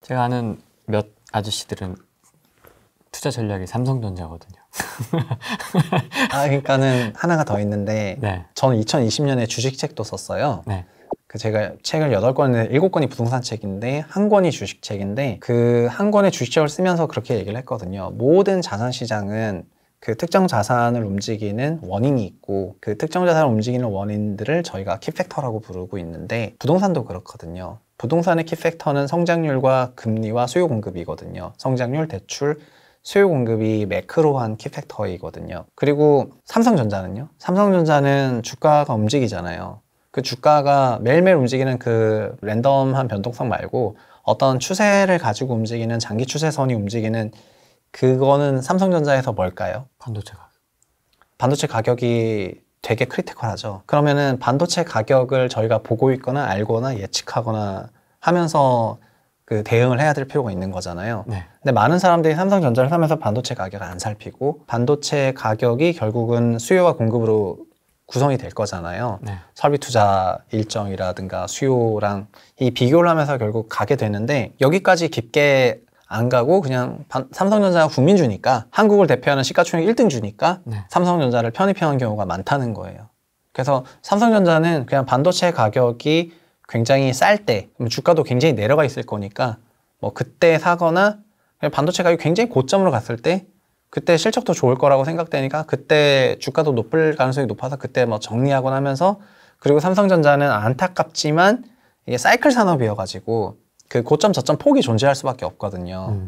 제가 아는 몇 아저씨들은 투자 전략이 삼성전자거든요. 그러니까는 하나가 더 있는데 네. 저는 2020년에 주식책도 썼어요. 네. 제가 책을 8권인데 7권이 부동산 책인데 1권이 주식책인데 그 한 권의 주식책을 쓰면서 그렇게 얘기를 했거든요. 모든 자산 시장은 그 특정 자산을 움직이는 원인이 있고 그 특정 자산을 움직이는 원인들을 저희가 키팩터라고 부르고 있는데 부동산도 그렇거든요. 부동산의 키팩터는 성장률과 금리와 수요 공급이거든요. 성장률, 대출, 수요 공급이 매크로한 키팩터이거든요. 그리고 삼성전자는요? 삼성전자는 주가가 움직이잖아요. 그 주가가 매일매일 움직이는 그 랜덤한 변동성 말고 어떤 추세를 가지고 움직이는 장기 추세선이 움직이는 그거는 삼성전자에서 뭘까요? 반도체 가격. 반도체 가격이 되게 크리티컬하죠. 그러면은 반도체 가격을 저희가 보고 있거나 알거나 예측하거나 하면서 그 대응을 해야 될 필요가 있는 거잖아요. 네. 근데 많은 사람들이 삼성전자를 사면서 반도체 가격을 안 살피고 반도체 가격이 결국은 수요와 공급으로 구성이 될 거잖아요. 네. 설비 투자 일정이라든가 수요랑 이 비교를 하면서 결국 가게 되는데 여기까지 깊게 안 가고 그냥 삼성전자가 국민주니까 한국을 대표하는 시가총액 1등주니까 네. 삼성전자를 편입하는 경우가 많다는 거예요. 그래서 삼성전자는 그냥 반도체 가격이 굉장히 쌀 때 주가도 굉장히 내려가 있을 거니까 뭐 그때 사거나 그냥 반도체 가격이 굉장히 고점으로 갔을 때 그때 실적도 좋을 거라고 생각되니까 그때 주가도 높을 가능성이 높아서 그때 뭐 정리하곤 하면서 그리고 삼성전자는 안타깝지만 이게 사이클 산업이어가지고 그 고점 저점 폭이 존재할 수밖에 없거든요.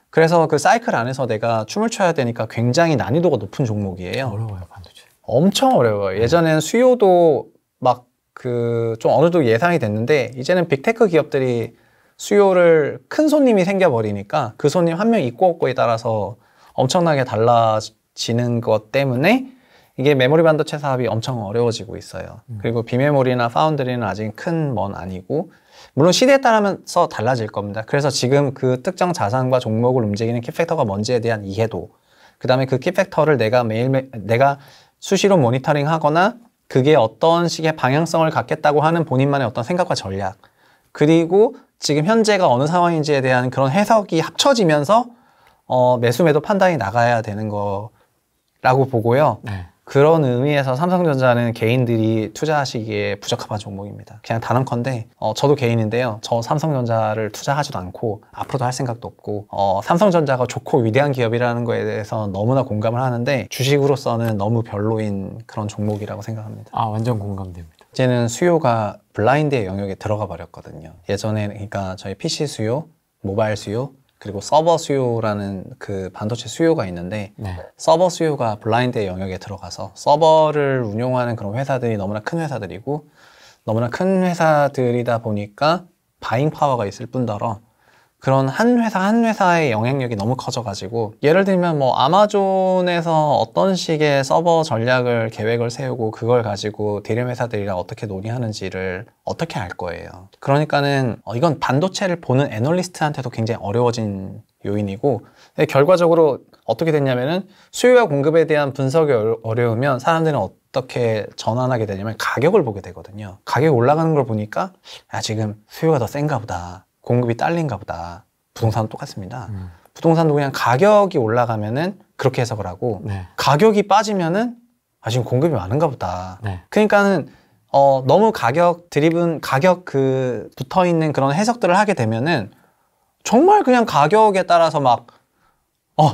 그래서 그 사이클 안에서 내가 춤을 춰야 되니까 굉장히 난이도가 높은 종목이에요. 어려워요, 반도체. 엄청 어려워요. 예전에는 수요도 막 그 좀 어느 정도 예상이 됐는데 이제는 빅테크 기업들이 수요를 큰 손님이 생겨버리니까 그 손님 한 명 있고 없고에 따라서 엄청나게 달라지는 것 때문에 이게 메모리 반도체 사업이 엄청 어려워지고 있어요. 그리고 비메모리나 파운드리는 아직 큰 먼 아니고 물론 시대에 따라서 달라질 겁니다. 그래서 지금 그 특정 자산과 종목을 움직이는 키팩터가 뭔지에 대한 이해도 그 다음에 그 키팩터를 내가 수시로 모니터링 하거나 그게 어떤 식의 방향성을 갖겠다고 하는 본인만의 어떤 생각과 전략 그리고 지금 현재가 어느 상황인지에 대한 그런 해석이 합쳐지면서 매수 매도 판단이 나가야 되는 거라고 보고요. 네. 그런 의미에서 삼성전자는 개인들이 투자하시기에 부적합한 종목입니다. 그냥 단언컨대 저도 개인인데요. 저 삼성전자를 투자하지도 않고 앞으로도 할 생각도 없고 삼성전자가 좋고 위대한 기업이라는 거에 대해서 너무나 공감을 하는데 주식으로서는 너무 별로인 그런 종목이라고 생각합니다. 완전 공감됩니다. 이제는 수요가 블라인드의 영역에 들어가 버렸거든요. 예전에 그러니까 저희 PC 수요, 모바일 수요 그리고 서버 수요라는 그 반도체 수요가 있는데 네. 서버 수요가 블라인드의 영역에 들어가서 서버를 운용하는 그런 회사들이 너무나 큰 회사들이고 너무나 큰 회사들이다 보니까 바잉 파워가 있을 뿐더러 그런 한 회사의 영향력이 너무 커져가지고 예를 들면 뭐 아마존에서 어떤 식의 서버 전략을 계획을 세우고 그걸 가지고 대림 회사들이랑 어떻게 논의하는지를 어떻게 알 거예요. 그러니까는 이건 반도체를 보는 애널리스트한테도 굉장히 어려워진 요인이고 결과적으로 어떻게 됐냐면은 수요와 공급에 대한 분석이 어려우면 사람들은 어떻게 전환하게 되냐면 가격을 보게 되거든요. 가격이 올라가는 걸 보니까 지금 수요가 더 센가 보다. 공급이 딸린가 보다. 부동산은 똑같습니다. 부동산도 그냥 가격이 올라가면은 그렇게 해석을 하고 네. 가격이 빠지면은 지금 공급이 많은가 보다. 네. 그러니까는 너무 가격 그 붙어 있는 그런 해석들을 하게 되면은 정말 그냥 가격에 따라서 막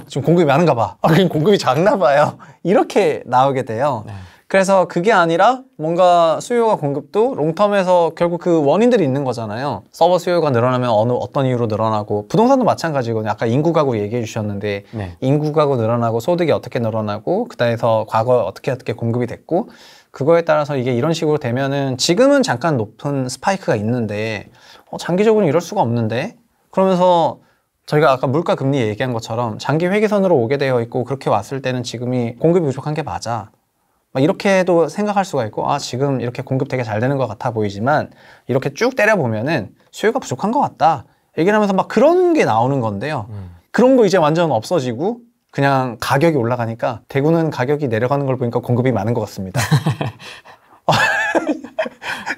지금 공급이 많은가 봐. 그냥 공급이 작나 봐요. 이렇게 나오게 돼요. 네. 그래서 그게 아니라 뭔가 수요와 공급도 롱텀에서 결국 그 원인들이 있는 거잖아요. 서버 수요가 늘어나면 어떤 이유로 늘어나고 부동산도 마찬가지거든요. 아까 인구 가구 얘기해 주셨는데 네. 인구 가구 늘어나고 소득이 어떻게 늘어나고 그다음에서 과거에 어떻게 공급이 됐고 그거에 따라서 이게 이런 식으로 되면은 지금은 잠깐 높은 스파이크가 있는데 장기적으로는 이럴 수가 없는데 그러면서 저희가 아까 물가 금리 얘기한 것처럼 장기 회계선으로 오게 되어 있고 그렇게 왔을 때는 지금이 공급이 부족한 게 맞아. 이렇게도 생각할 수가 있고 지금 이렇게 공급 되게 잘 되는 것 같아 보이지만 이렇게 쭉 때려보면은 수요가 부족한 것 같다 얘기를 하면서 막 그런 게 나오는 건데요. 그런 거 이제 완전 없어지고 그냥 가격이 올라가니까 대구는 가격이 내려가는 걸 보니까 공급이 많은 것 같습니다.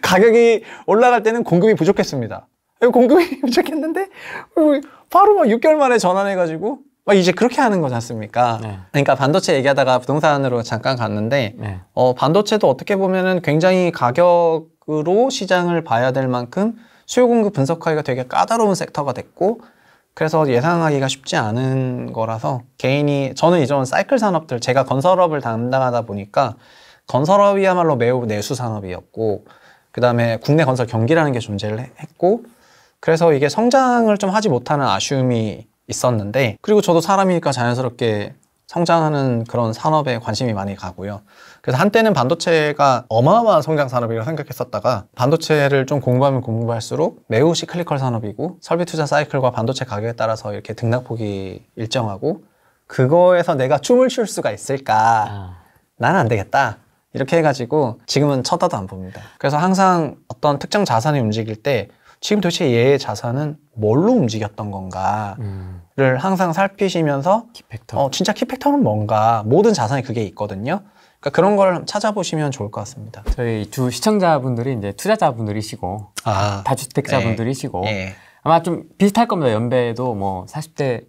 가격이 올라갈 때는 공급이 부족했습니다. 이거 공급이 부족했는데 바로 막 6개월 만에 전환해가지고 막 이제 그렇게 하는 거지 않습니까? 네. 그러니까 반도체 얘기하다가 부동산으로 잠깐 갔는데 네. 반도체도 어떻게 보면은 굉장히 가격으로 시장을 봐야 될 만큼 수요 공급 분석하기가 되게 까다로운 섹터가 됐고 그래서 예상하기가 쉽지 않은 거라서 저는 이전 사이클 산업들 제가 건설업을 담당하다 보니까 건설업이야말로 매우 내수 산업이었고 그 다음에 국내 건설 경기라는 게 존재를 했고 그래서 이게 성장을 좀 하지 못하는 아쉬움이 있었는데 그리고 저도 사람이니까 자연스럽게 성장하는 그런 산업에 관심이 많이 가고요. 그래서 한때는 반도체가 어마어마한 성장 산업이라고 생각했었다가 반도체를 좀 공부하면 공부할수록 매우 시클리컬 산업이고 설비 투자 사이클과 반도체 가격에 따라서 이렇게 등락폭이 일정하고 그거에서 내가 춤을 출 수가 있을까? 나는 안 되겠다. 이렇게 해가지고 지금은 쳐다도 안 봅니다. 그래서 항상 어떤 특정 자산이 움직일 때 지금 도대체 얘의 자산은 뭘로 움직였던 건가를 항상 살피시면서 키팩터. 진짜 키팩터는 뭔가 모든 자산이 그게 있거든요. 그러니까 그런 걸 찾아보시면 좋을 것 같습니다. 저희 주 시청자분들이 이제 투자자분들이시고 다주택자분들이시고 예. 아마 좀 비슷할 겁니다. 연배도 뭐 40대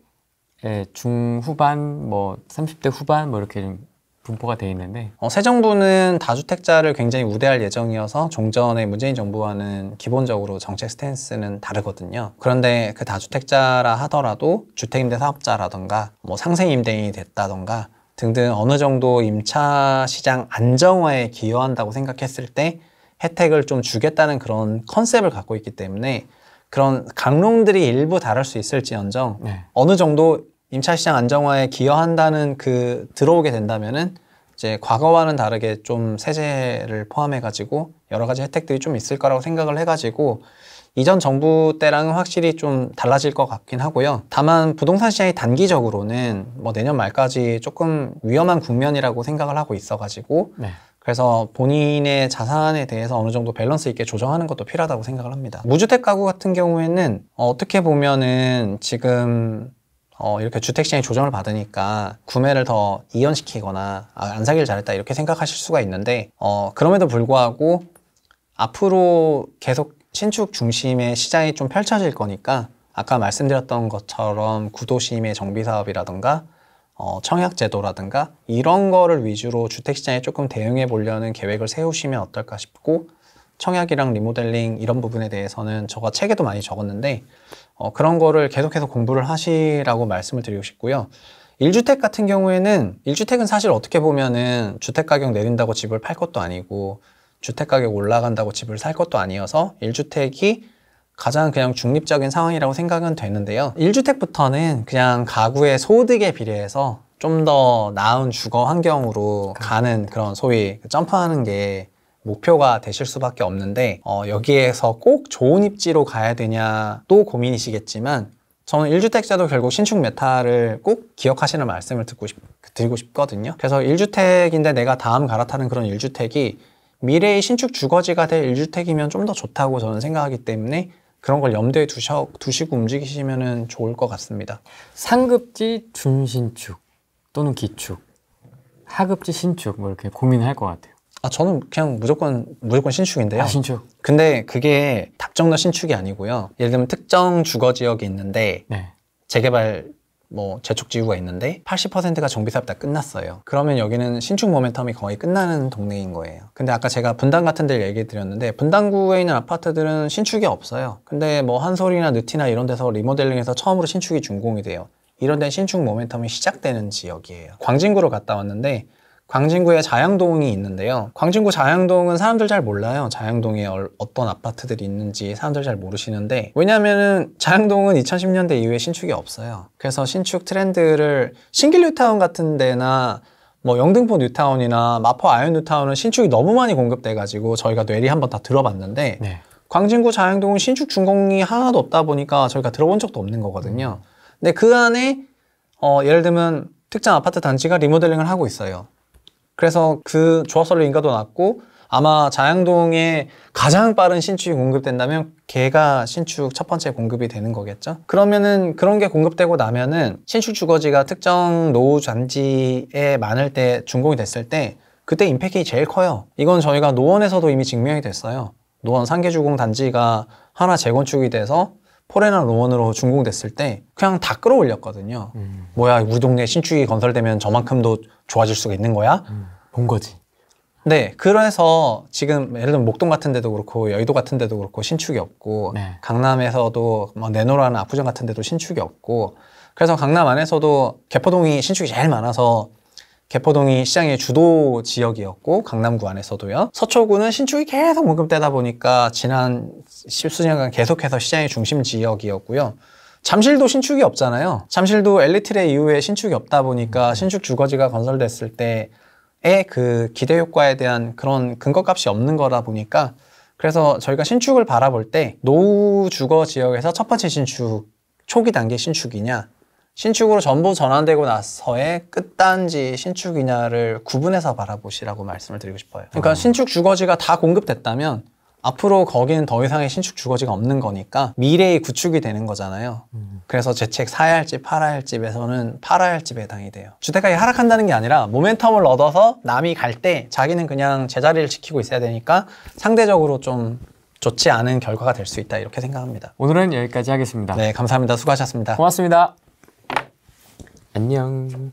중후반, 뭐 30대 후반 뭐 이렇게 좀 분포가 돼 있는데 새 정부는 다주택자를 굉장히 우대할 예정이어서 종전의 문재인 정부와는 기본적으로 정책 스탠스는 다르거든요. 그런데 그 다주택자라 하더라도 주택임대 사업자라던가 뭐 상생임대인이 됐다던가 등등 어느 정도 임차 시장 안정화에 기여한다고 생각했을 때 혜택을 좀 주겠다는 그런 컨셉을 갖고 있기 때문에 그런 강론들이 일부 다를 수 있을지언정 어느 정도 임차 시장 안정화에 기여한다는 들어오게 된다면은 이제 과거와는 다르게 좀 세제를 포함해가지고 여러 가지 혜택들이 좀 있을 거라고 생각을 해가지고 이전 정부 때랑은 확실히 좀 달라질 것 같긴 하고요. 다만 부동산 시장이 단기적으로는 뭐 내년 말까지 조금 위험한 국면이라고 생각을 하고 있어가지고 그래서 본인의 자산에 대해서 어느 정도 밸런스 있게 조정하는 것도 필요하다고 생각을 합니다. 무주택 가구 같은 경우에는 어떻게 보면은 지금 이렇게 주택시장이 조정을 받으니까 구매를 더 이연시키거나 안 사길 잘했다 이렇게 생각하실 수가 있는데 그럼에도 불구하고 앞으로 계속 신축 중심의 시장이 좀 펼쳐질 거니까 아까 말씀드렸던 것처럼 구도심의 정비사업이라든가 청약제도라든가 이런 거를 위주로 주택시장에 조금 대응해 보려는 계획을 세우시면 어떨까 싶고 청약이랑 리모델링 이런 부분에 대해서는 제가 책에도 많이 적었는데 그런 거를 계속해서 공부를 하시라고 말씀을 드리고 싶고요. 1주택 같은 경우에는 1주택은 사실 어떻게 보면은 주택가격 내린다고 집을 팔 것도 아니고 주택가격 올라간다고 집을 살 것도 아니어서 1주택이 가장 그냥 중립적인 상황이라고 생각은 되는데요. 1주택부터는 그냥 가구의 소득에 비례해서 좀 더 나은 주거 환경으로 가는 그런 소위 점프하는 게 목표가 되실 수밖에 없는데 여기에서 꼭 좋은 입지로 가야 되냐도 고민이시겠지만 저는 1주택자도 결국 신축 메타를 꼭 기억하시는 말씀을 드리고 싶거든요. 그래서 1주택인데 내가 다음 갈아타는 그런 1주택이 미래의 신축 주거지가 될 1주택이면 좀 더 좋다고 저는 생각하기 때문에 그런 걸 염두에 두시고 움직이시면 좋을 것 같습니다. 상급지 준신축 또는 기축, 하급지 신축 뭐 이렇게 고민할 것 같아요. 저는 그냥 무조건 신축인데요. 신축. 근데 그게 답정너 신축이 아니고요. 예를 들면 특정 주거 지역이 있는데 재개발 재촉 지구가 있는데 80%가 정비사업 다 끝났어요. 그러면 여기는 신축 모멘텀이 거의 끝나는 동네인 거예요. 근데 아까 제가 분당 같은 데를 얘기 드렸는데 분당구에 있는 아파트들은 신축이 없어요. 근데 한솔이나 느티나 이런 데서 리모델링해서 처음으로 신축이 준공이 돼요. 이런 데는 신축 모멘텀이 시작되는 지역이에요. 광진구로 갔다 왔는데 광진구에 자양동이 있는데요. 광진구 자양동은 사람들 잘 몰라요. 자양동에 어떤 아파트들이 있는지 사람들 잘 모르시는데 왜냐면은 자양동은 2010년대 이후에 신축이 없어요. 그래서 신축 트렌드를 신길 뉴타운 같은 데나 영등포 뉴타운이나 마포 아현 뉴타운은 신축이 너무 많이 공급돼가지고 저희가 뇌리 한번 다 들어봤는데 광진구 자양동은 신축 준공이 하나도 없다 보니까 저희가 들어본 적도 없는 거거든요. 근데 그 안에 예를 들면 특정 아파트 단지가 리모델링을 하고 있어요. 그래서 그 조합설로 인가도 낮고 아마 자양동에 가장 빠른 신축이 공급된다면 걔가 신축 첫 번째 공급이 되는 거겠죠. 그러면은 그런 게 공급되고 나면은 신축 주거지가 특정 노후 단지에 많을 때 준공이 됐을 때 그때 임팩트가 제일 커요. 이건 저희가 노원에서도 이미 증명이 됐어요. 노원 상계주공 단지가 하나 재건축이 돼서 포레나 노원으로 준공됐을 때 그냥 다 끌어올렸거든요. 뭐야, 우리 동네 신축이 건설되면 저만큼도 좋아질 수가 있는 거야? 본 거지. 네, 그래서 지금 예를 들면 목동 같은 데도 그렇고 여의도 같은 데도 그렇고 신축이 없고 네. 강남에서도 막 내노라는 압구정 같은 데도 신축이 없고 그래서 강남 안에서도 개포동이 신축이 제일 많아서 개포동이 시장의 주도 지역이었고 강남구 안에서도요. 서초구는 신축이 계속 공급되다 보니까 지난 십수년간 계속해서 시장의 중심 지역이었고요. 잠실도 신축이 없잖아요. 잠실도 엘리트레 이후에 신축이 없다 보니까 신축 주거지가 건설됐을 때의 그 기대 효과에 대한 그런 근거값이 없는 거다 보니까 그래서 저희가 신축을 바라볼 때 노후 주거 지역에서 첫 번째 신축, 초기 단계 신축이냐 신축으로 전부 전환되고 나서의 끝단지 신축이냐를 구분해서 바라보시라고 말씀을 드리고 싶어요. 그러니까 신축 주거지가 다 공급됐다면 앞으로 거기는 더 이상의 신축 주거지가 없는 거니까 미래의 구축이 되는 거잖아요. 그래서 제 책 사야 할 집, 팔아야 할 집에서는 팔아야 할 집에 해당이 돼요. 주택가격이 하락한다는 게 아니라 모멘텀을 얻어서 남이 갈 때 자기는 그냥 제자리를 지키고 있어야 되니까 상대적으로 좀 좋지 않은 결과가 될 수 있다 이렇게 생각합니다. 오늘은 여기까지 하겠습니다. 네, 감사합니다. 수고하셨습니다. 고맙습니다. 안녕.